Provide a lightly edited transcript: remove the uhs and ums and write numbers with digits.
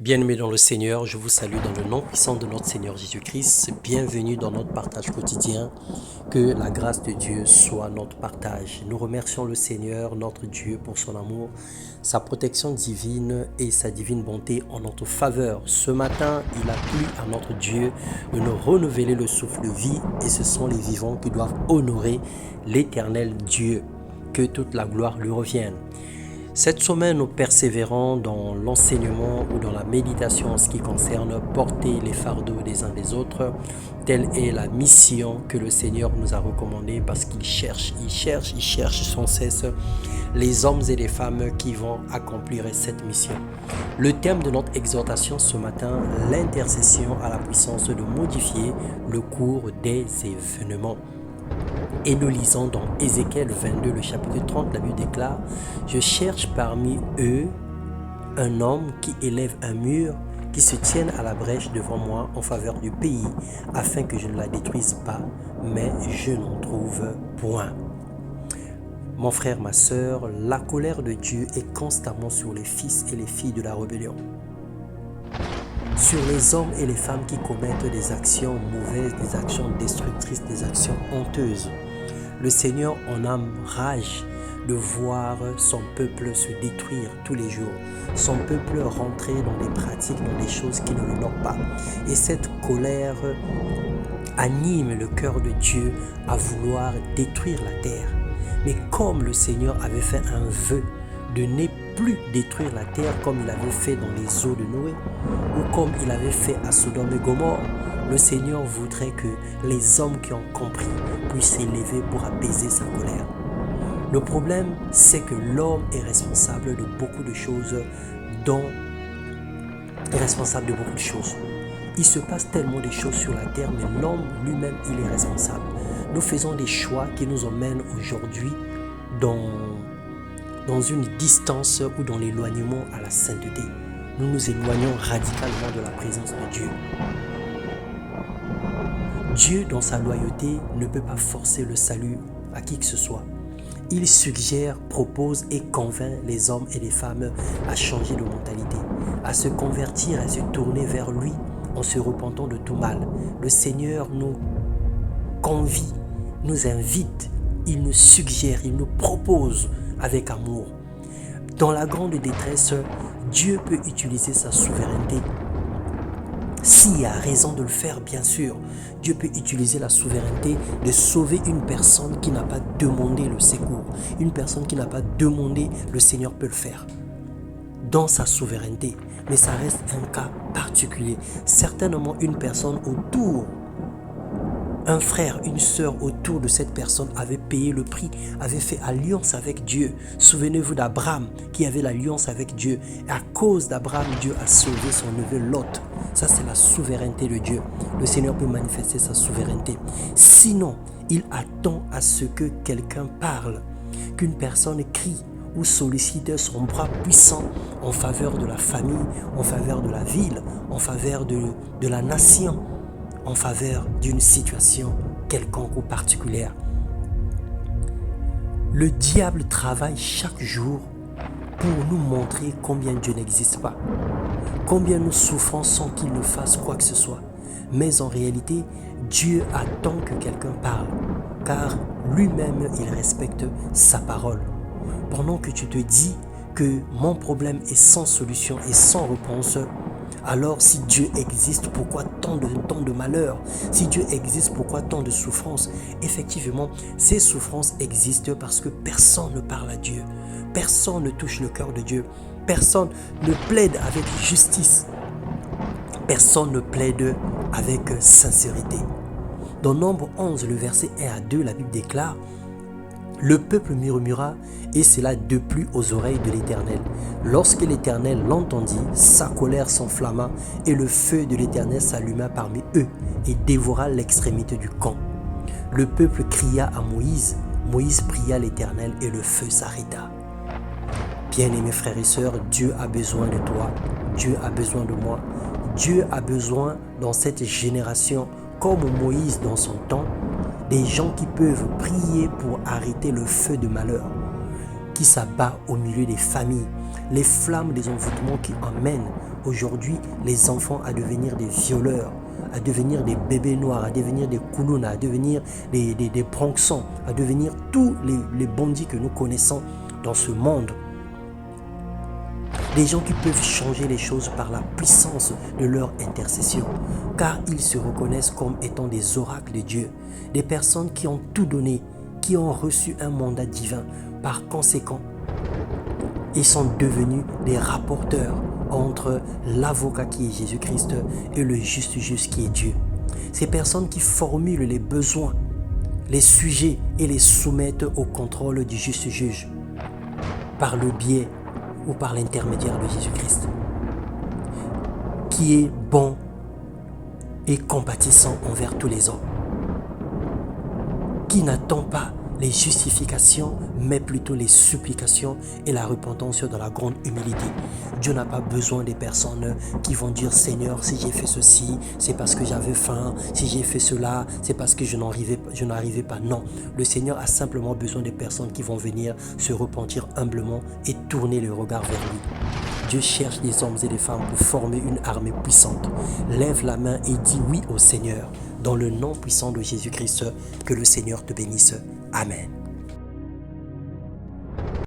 Bien-aimés dans le Seigneur, je vous salue dans le nom puissant de notre Seigneur Jésus-Christ. Bienvenue dans notre partage quotidien. Que la grâce de Dieu soit notre partage. Nous remercions le Seigneur, notre Dieu, pour son amour, sa protection divine et sa divine bonté en notre faveur. Ce matin, il a plu à notre Dieu de nous renouveler le souffle de vie et ce sont les vivants qui doivent honorer l'éternel Dieu. Que toute la gloire lui revienne. Cette semaine, nous persévérons dans l'enseignement ou dans la méditation en ce qui concerne porter les fardeaux des uns des autres. Telle est la mission que le Seigneur nous a recommandée parce qu'il cherche sans cesse les hommes et les femmes qui vont accomplir cette mission. Le thème de notre exhortation ce matin, l'intercession a la puissance de modifier le cours des événements. Et nous lisons dans Ézéchiel 22, le chapitre 30, la Bible déclare « Je cherche parmi eux un homme qui élève un mur, qui se tienne à la brèche devant moi en faveur du pays, afin que je ne la détruise pas, mais je n'en trouve point. » Mon frère, ma sœur, la colère de Dieu est constamment sur les fils et les filles de la rébellion. Sur les hommes et les femmes qui commettent des actions mauvaises, des actions destructrices, des actions honteuses. Le Seigneur en a rage de voir son peuple se détruire tous les jours, son peuple rentrer dans des pratiques, dans des choses qui ne l'honorent pas. Et cette colère anime le cœur de Dieu à vouloir détruire la terre. Mais comme le Seigneur avait fait un vœu de ne plus détruire la terre comme il avait fait dans les eaux de Noé ou comme il avait fait à Sodome et Gomorrhe, le Seigneur voudrait que les hommes qui ont compris puissent s'élever pour apaiser sa colère. Le problème, c'est que l'homme est responsable de beaucoup de choses Il se passe tellement de choses sur la terre, mais l'homme lui-même, il est responsable. Nous faisons des choix qui nous emmènent aujourd'hui dans une distance ou dans l'éloignement à la sainteté. Nous nous éloignons radicalement de la présence de Dieu. Dieu, dans sa loyauté, ne peut pas forcer le salut à qui que ce soit. Il suggère, propose et convainc les hommes et les femmes à changer de mentalité, à se convertir, à se tourner vers lui en se repentant de tout mal. Le Seigneur nous convie, nous invite, il nous suggère, il nous propose avec amour. Dans la grande détresse, Dieu peut utiliser sa souveraineté. S'il y a raison de le faire, bien sûr, Dieu peut utiliser la souveraineté de sauver une personne qui n'a pas demandé le secours. Une personne qui n'a pas demandé, le Seigneur peut le faire dans sa souveraineté. Mais ça reste un cas particulier. Certainement une personne autour, un frère, une sœur autour de cette personne avait payé le prix, avait fait alliance avec Dieu. Souvenez-vous d'Abraham qui avait l'alliance avec Dieu. Et à cause d'Abraham, Dieu a sauvé son neveu Lot. Ça, c'est la souveraineté de Dieu. Le Seigneur peut manifester sa souveraineté. Sinon, il attend à ce que quelqu'un parle, qu'une personne crie ou sollicite son bras puissant en faveur de la famille, en faveur de la ville, en faveur de la nation, en faveur d'une situation quelconque ou particulière. Le diable travaille chaque jour pour nous montrer combien Dieu n'existe pas, combien nous souffrons sans qu'il ne fasse quoi que ce soit. Mais en réalité, Dieu attend que quelqu'un parle, car lui-même, il respecte sa parole. Pendant que tu te dis que mon problème est sans solution et sans réponse, alors si Dieu existe, pourquoi tant de malheur? Si Dieu existe, pourquoi tant de souffrances? Effectivement, ces souffrances existent parce que personne ne parle à Dieu. Personne ne touche le cœur de Dieu. Personne ne plaide avec justice. Personne ne plaide avec sincérité. Dans Nombre 11, le verset 1 à 2, la Bible déclare « Le peuple murmura et cela déplut aux oreilles de l'Éternel. Lorsque l'Éternel l'entendit, sa colère s'enflamma et le feu de l'Éternel s'alluma parmi eux et dévora l'extrémité du camp. Le peuple cria à Moïse. Moïse pria l'Éternel et le feu s'arrêta. » Bien-aimés frères et sœurs, Dieu a besoin de toi. Dieu a besoin de moi. Dieu a besoin dans cette génération, comme Moïse dans son temps, des gens qui peuvent prier pour arrêter le feu de malheur qui s'abat au milieu des familles, les flammes des envoûtements qui emmènent aujourd'hui les enfants à devenir des violeurs, à devenir des bébés noirs, à devenir des koulounas, à devenir des bronxons, à devenir tous les bandits que nous connaissons dans ce monde. Des gens qui peuvent changer les choses par la puissance de leur intercession, car ils se reconnaissent comme étant des oracles de Dieu, des personnes qui ont tout donné, qui ont reçu un mandat divin. Par conséquent, ils sont devenus des rapporteurs entre l'avocat qui est Jésus-Christ et le juste juge qui est Dieu. Ces personnes qui formulent les besoins, les sujets et les soumettent au contrôle du juste juge par le biais ou par l'intermédiaire de Jésus-Christ, qui est bon et compatissant envers tous les hommes, qui n'attend pas les justifications, mais plutôt les supplications et la repentance dans la grande humilité. Dieu n'a pas besoin des personnes qui vont dire « Seigneur, si j'ai fait ceci, c'est parce que j'avais faim. Si j'ai fait cela, c'est parce que je n'arrivais pas. » Non, le Seigneur a simplement besoin des personnes qui vont venir se repentir humblement et tourner le regard vers lui. Dieu cherche des hommes et des femmes pour former une armée puissante. Lève la main et dis oui au Seigneur. Dans le nom puissant de Jésus-Christ, que le Seigneur te bénisse. Amen.